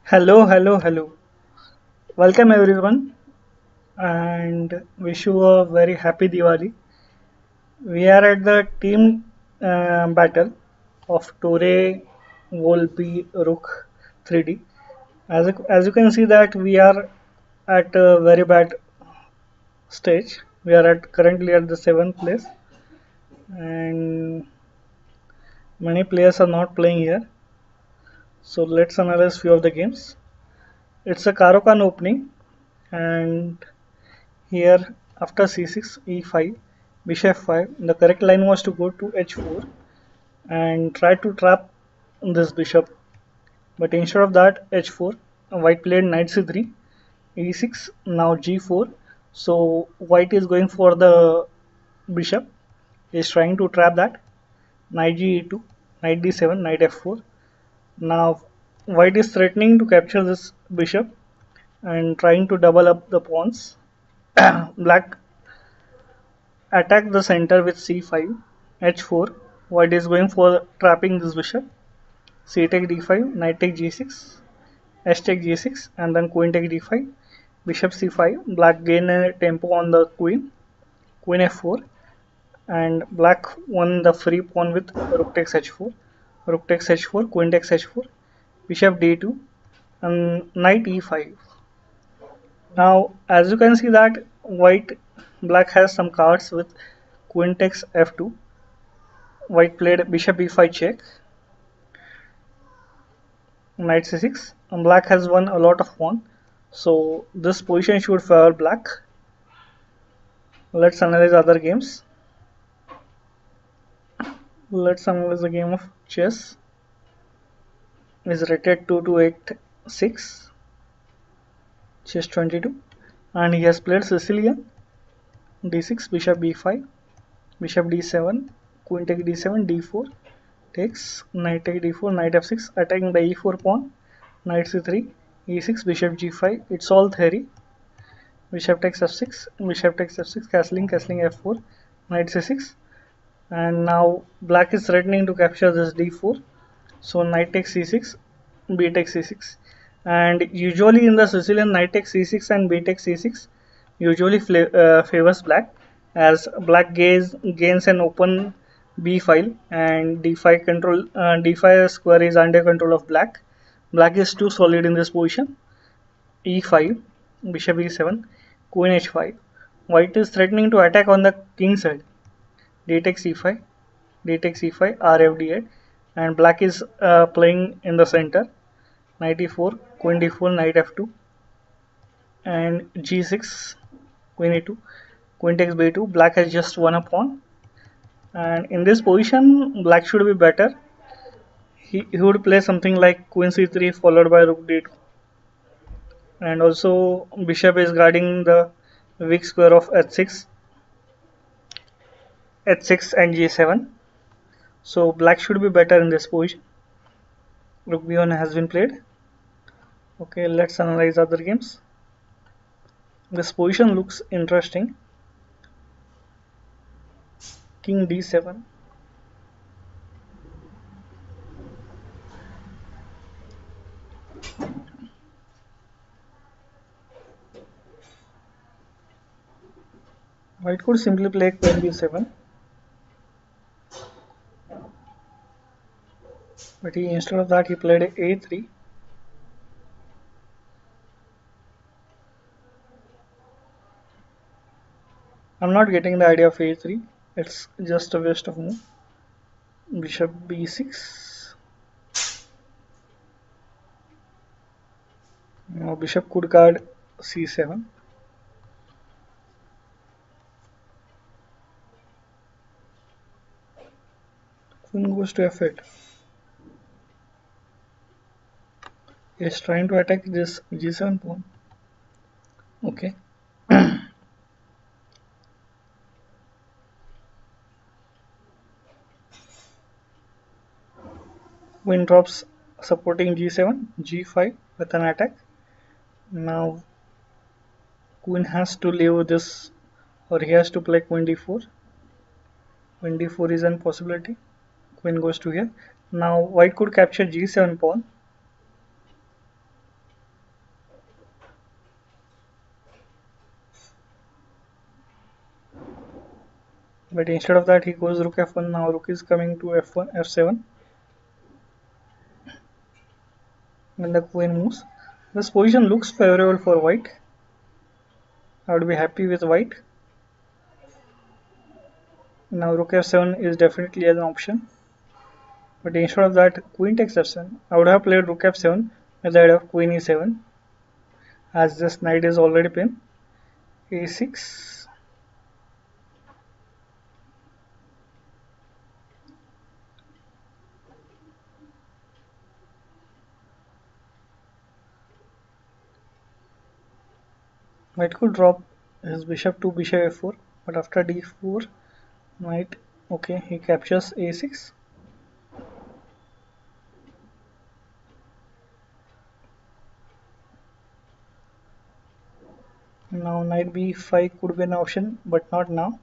Hello, hello, hello. Welcome everyone and wish you a very happy Diwali. We are at the team battle of Torre Volpi Rook 3D. As you can see that we are at a very bad stage. We are at currently at the 7th place and many players are not playing here. So let's analyze few of the games. It's a Karokan opening and here, after c6, e5, bishop f5, the correct line was to go to h4 and try to trap this bishop. But instead of that, h4, white played knight c3, e6, now g4. So white is going for the bishop, is trying to trap that. Knight g2, knight d7, knight f4. Now white is threatening to capture this bishop and trying to double up the pawns. Black attack the center with c5, h4. White is going for trapping this bishop. C take d5, knight take g6, h take g6, and then queen take d5, bishop c5. Black gain a tempo on the queen, queen f4, and black won the free pawn with rook takes h4, rook takes h4, queen takes h4, bishop d2, and knight e5. Now, as you can see that black has some cards with queen takes f2. White played bishop e5 check, knight c6, and black has won a lot of pawn. So this position should favor black. Let's analyze other games. Let's analyze the game of chess. Is rated 2286, chess 22, and he has played Sicilian d6, bishop b5, bishop d7, queen take d7, d4 takes, knight take d4, knight f6, attacking the e4 pawn, knight c3, e6, bishop g5. It's all theory. Bishop takes f6, bishop takes f6, castling, castling f4, knight c6, and now black is threatening to capture this d4. So knight takes c6, b takes c6, and usually in the Sicilian, knight takes c6 and b takes c6 usually favors black, as black gains an open b file and d5 square is under control of black. Black is too solid in this position. e5, bishop e7, queen h5. White is threatening to attack on the king side. d takes e5, d takes e5, rf d8, and black is playing in the center. Knight e4, queen d4, knight f2, and g6, queen e2, queen takes b2. Black has just won a pawn, and in this position, black should be better. He would play something like queen c3 followed by rook d2, and also bishop is guarding the weak square of h6 and g7. So black should be better in this position. Rook b1 has been played. Okay, let's analyze other games. This position looks interesting. King d7. White could simply play queen b7, but instead of that he played a3. I'm not getting the idea of a3. It's just a waste of move. Bishop b6. Now bishop could guard c7. Queen goes to f8. He is trying to attack this g7 pawn. Okay. Queen drops supporting g7, g5 with an attack. Now queen has to leave this, or he has to play queen d4. Queen d4 is a possibility. Queen goes to here. Now white could capture g7 pawn. But instead of that, he goes rook f1. Now rook is coming to f1, f7. When the queen moves, this position looks favorable for white. I would be happy with white. Now rook f7 is definitely an option. But instead of that, queen takes f7. I would have played rook f7 with the idea of queen e7. As this knight is already pinned. a6. White could drop his bishop to bishop f4, but after d4, knight, okay, he captures a6. Now knight b5 could be an option, but not now.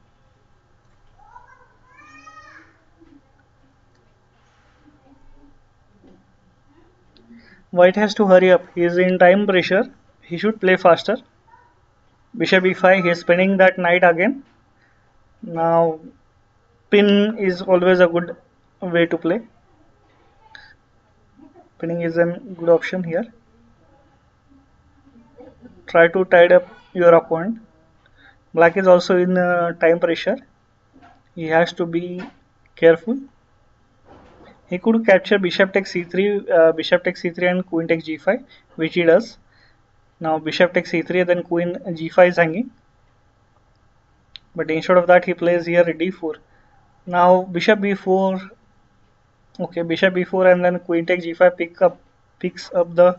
White has to hurry up. He is in time pressure. He should play faster. Bishop e5. He is spinning that knight again. Now pin is always a good way to play. Pinning is a good option here. Try to tie up your opponent. Black is also in time pressure. He has to be careful. He could capture bishop takes c3 and queen takes g5, which he does. Now bishop takes c3, then queen g5 is hanging. But instead of that, he plays here d4. Now bishop b4. Okay, bishop b4 and then queen takes g5 picks up the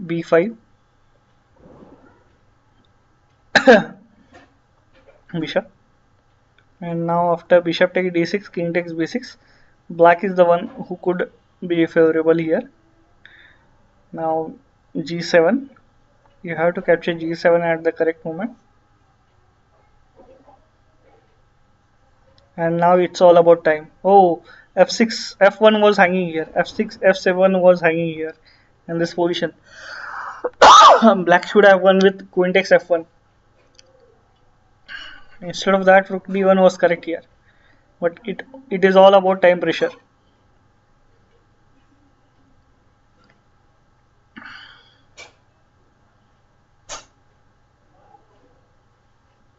b5 bishop. And now after bishop takes d6, king takes b6. Black is the one who could be favorable here. Now g7. You have to capture g7 at the correct moment. And now it's all about time. Oh, f6, f1 was hanging here. f6, f7 was hanging here in this position. Black should have won with queen takes f1. Instead of that, rook d1 was correct here. But it is all about time pressure.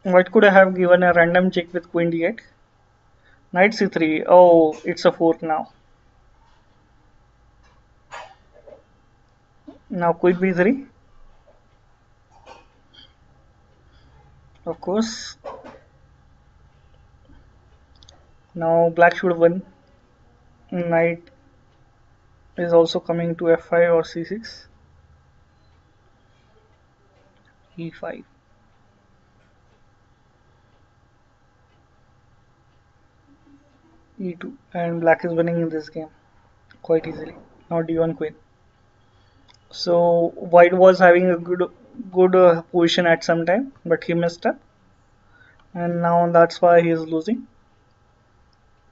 White could have given a random check with queen d8. Knight c3. Oh, it's a fork now. Now queen b3. Of course. Now black should win. Knight is also coming to f5 or c6. e5. e2, and black is winning in this game quite easily. Now d1 queen. So white was having a good position at some time, but he messed up, and now that's why he is losing.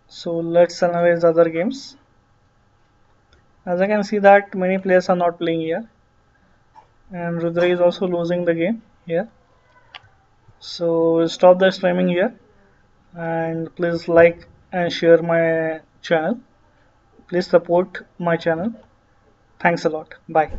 So let's analyze other games. As I can see that many players are not playing here, and Rudra is also losing the game here. So we'll stop the streaming here, and please like and share my channel. Please support my channel. Thanks a lot. Bye.